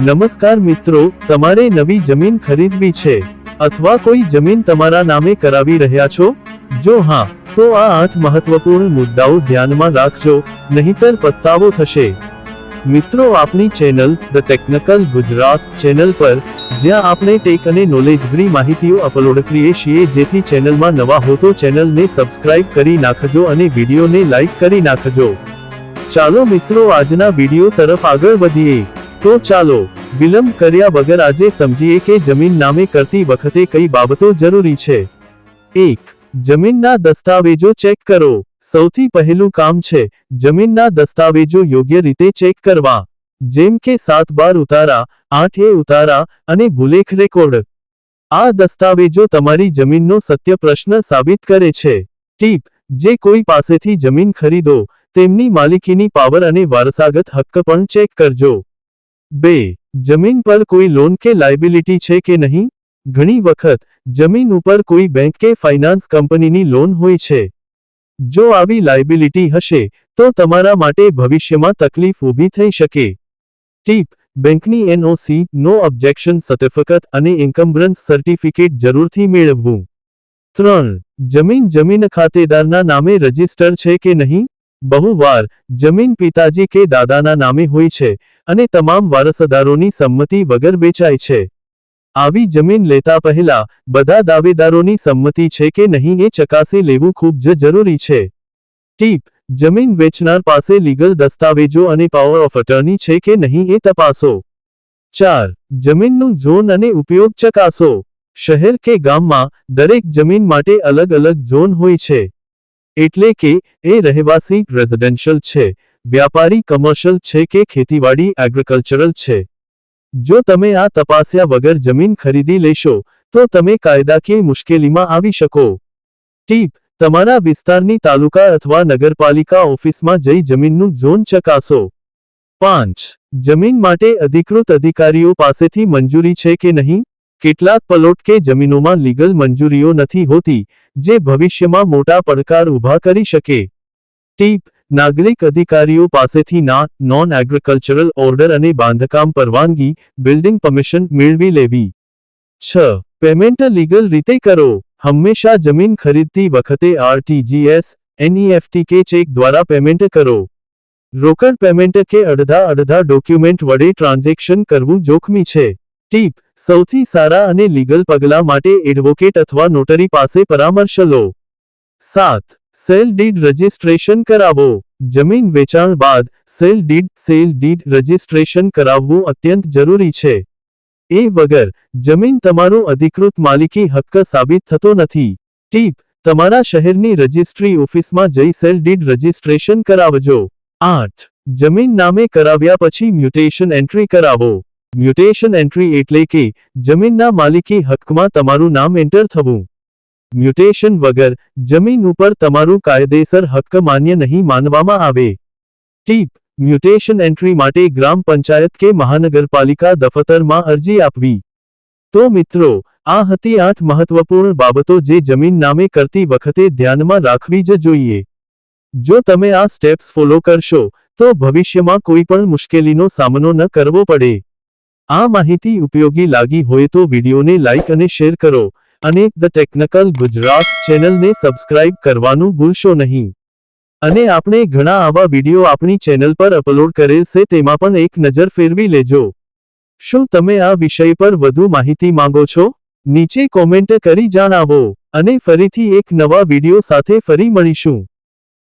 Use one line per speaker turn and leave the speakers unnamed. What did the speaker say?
નમસ્કાર મિત્રો, તમારે નવી જમીન ખરીદવી છે અથવા કોઈ જમીન તમારા નામે કરાવી રહ્યા છો? જો હા, તો આ 8 મહત્વપૂર્ણ મુદ્દાઓ ધ્યાનમાં રાખજો, નહીંતર પસ્તાવો થશે. મિત્રો, આપણી channel the technical Gujarat channel પર, જ્યાં આપણે ટેક અને નોલેજભરી માહિતીઓ અપલોડ કરીએ છીએ, જેથી ચેનલમાં નવા હો તો ચેનલને સબસ્ક્રાઇબ કરી નાખજો અને વિડીયોને લાઇક કરી નાખજો. ચાલો મિત્રો, આજના વિડીયો તરફ આગળ વધીએ. તો ચાલો વિલંબ કર્યા વગર આજે સમજીએ કે જમીન નામે કરતી વખતે કઈ બાબતો જરૂરી છે. 1. જમીનના દસ્તાવેજો ચેક કરો. સૌથી પહેલું કામ છે જમીનના દસ્તાવેજો યોગ્ય રીતે ચેક કરવા, જેમ કે 7/12 ઉતારા, 8A ઉતારા અને ભૂલેખ રેકોર્ડ. આ દસ્તાવેજો તમારી જમીનનો સત્ય પ્રશ્ન સાબિત કરે છે. ટીપ: જે કોઈ પાસેથી જમીન ખરીદો, તેમની માલિકીની પાવર અને વારસાગત હક્ક પણ ચેક કરજો. 2. જમીન પર કોઈ લોન કે લાયબિલિટી છે કે નહીં. ઘણી વખત જમીન ઉપર કોઈ બેંક કે ફાઇનાન્સ કંપનીની લોન હોય છે. જો આવી લાયબિલિટી હશે, તો તમારા માટે ભવિષ્યમાં તકલીફ ઊભી થઈ શકે. ટીપ: બેંકની NOC નો ઓબ્જેક્શન સર્ટિફિકેટ અને ઇન્કમ્બરન્સ સર્ટિફિકેટ જરૂરથી મેળવવું. 3. જમીન ખાતેદારના નામે રજિસ્ટર છે કે નહીં. બહુવાર જમીન પિતાજી કે દાદાના નામે હોય છે અને તમામ વારસદારોની સંમતિ વગર વેચાય છે. આવી જમીન લેતા પહેલા બધા દાવેદારોની સંમતિ છે કે નહીં એ ચકાસી લેવું ખૂબ જ જરૂરી છે. ટીપ: જમીન વેચનાર પાસે લીગલ દસ્તાવેજો અને પાવર ઓફ અટર્ની છે કે નહીં એ તપાસો. 4. જમીનનું ઝોન અને ઉપયોગ ચકાસો. શહેર કે ગામમાં દરેક જમીન માટે અલગ અલગ ઝોન હોય છે. એટલે કે એ રહેવાસી રેઝિડેન્શિયલ છે, વ્યાપારી કમર્શિયલ છે કે ખેતીવાડી એગ્રીકલ્ચરલ છે. જો તમે આ તપાસ્યા વગર જમીન ખરીદી લેશો, તો તમે કાયદાકીય મુશ્કેલીમાં આવી શકો. ટીપ: તમારા વિસ્તારની તાલુકા અથવા નગરપાલિકા ઓફિસમાં જઈ જમીનનું ઝોન ચકાસો. 5. જમીન માટે અધિકૃત અધિકારીઓ પાસેથી મંજૂરી છે કે નહીં. કેટલાક પ્લોટ કે જમીનોમાં લીગલ મંજૂરીઓ નથી હોતી, જે ભવિષ્યમાં મોટા પડકાર ઊભા કરી શકે. ટીપ: નાગરિક અધિકારીઓ પાસેથી નોન એગ્રીકલ્ચરલ ઓર્ડર અને બાંધકામ પરવાનગી બિલ્ડિંગ પરમિશન મેળવી લેવી. 6. પેમેન્ટ લીગલ રીતે કરો. હંમેશા જમીન ખરીદતી વખતે RTGS, NEFT કે ચેક દ્વારા પેમેન્ટ કરો. રોકડ પેમેન્ટ કે અડધા ડોક્યુમેન્ટ વડે ટ્રાન્ઝેક્શન કરવું જોખમી છે. ટીપ: સૌથી સારા અને લીગલ પગલાં માટે એડવોકેટ અથવા નોટરી પાસે પરામર્શ લો. 7. સેલ ડીડ રજિસ્ટ્રેશન કરાવો. જમીન વેચાણ બાદ સેલ ડીડ રજિસ્ટ્રેશન કરાવવું અત્યંત જરૂરી છે. એ વગર જમીન તમારું અધિકૃત માલિકી હક્ક સાબિત થતો નથી. ટીપ: તમારા શહેરની રજિસ્ટ્રી ઓફિસમાં જઈ સેલ ડીડ રજિસ્ટ્રેશન કરાવજો. 8. જમીન નામે કરાવ્યા પછી મ્યુટેશન એન્ટ્રી કરાવો. મ્યુટેશન એન્ટ્રી એટલે કે જમીનના માલિકી હક્કમાં તમારું નામ એન્ટર થવું. મ્યુટેશન વગર જમીન ઉપર તમારું કાયદેસર હક્ક માન્ય નહીં માનવામાં આવે. ટીપ: મ્યુટેશન એન્ટ્રી માટે ગ્રામ પંચાયત કે મહાનગરપાલિકા દફતરમાં અરજી આપવી. તો મિત્રો, આ હતી 8 મહત્વપૂર્ણ બાબતો જે જમીન નામે કરતી વખતે ધ્યાનમાં રાખવી જ જોઈએ. જો તમે આ સ્ટેપ્સ ફોલો કરશો, તો ભવિષ્યમાં કોઈ પણ મુશ્કેલીનો સામનો ન કરવો પડે. આ માહિતી ઉપયોગી લાગી હોય તો વિડીયોને લાઇક અને શેર કરો, અને ધ ટેકનિકલ ગુજરાત ચેનલને સબસ્ક્રાઇબ કરવાનું ભૂલશો નહીં. અને આપણે ઘણા આવા વિડીયો આપણી ચેનલ પર અપલોડ કરેલ છે, તેમાં પણ એક નજર ફેરવી લેજો. શું તમે આ વિષય પર વધુ માહિતી માંગો છો? નીચે કોમેન્ટ કરી જણાવો. અને ફરીથી એક નવા વિડીયો સાથે ફરી મળીશું.